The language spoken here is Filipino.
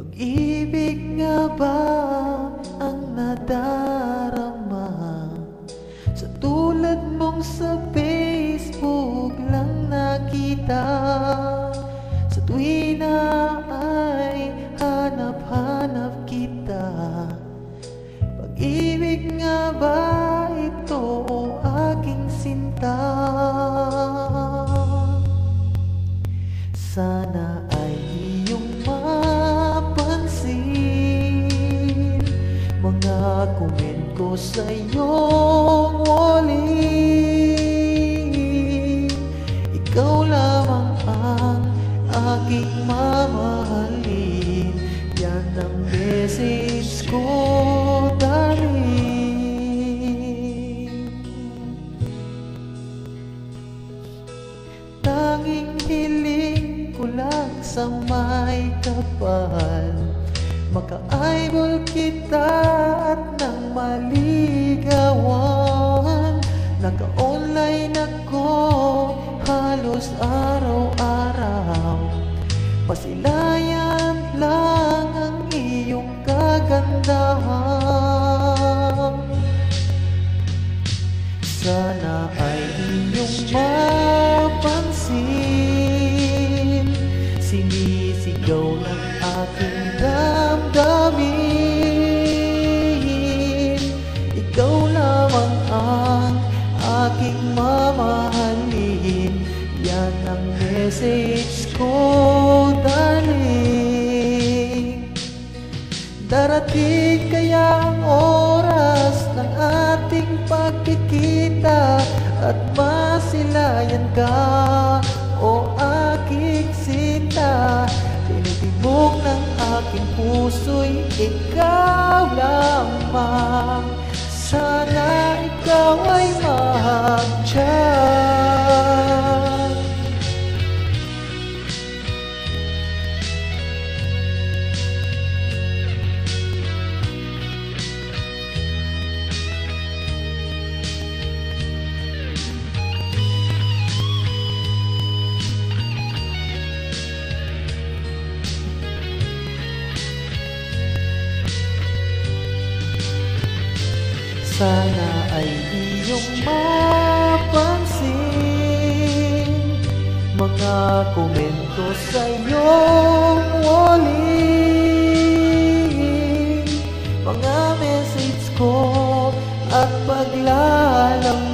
Pag-ibig nga ba ang nadarama? Sa tulad mong sa Facebook lang nakita. Sa tuwi na ay hanap-hanap kita. Pag-ibig nga ba ito o aking sinta? Sana ay iyong mapansin mga comment ko sa iyong wall. Ikaw lamang ang aking mamahalin. Yan ang message ko, darling. Tanging hiling ko lang sa may kapal, maka-eyeball kita at nang maligawan. Naka-online ako halos araw-araw. Pasilayan lang ang iyong kagandahan. Sana ay iyong mapansin, sinisigaw ng aking damdamin. Ikaw lamang ang aking mamahalin. Yan ang message ko, darling. Darating kaya ang oras ng ating pagkikita at masilayan ka, o aking sinta. Tinitibok ng aking puso'y ikaw lamang. Sana ikaw ay mahagyan. Sana ay iyong mapansin mga komento sa iyong wall, mga message ko at paglalamig.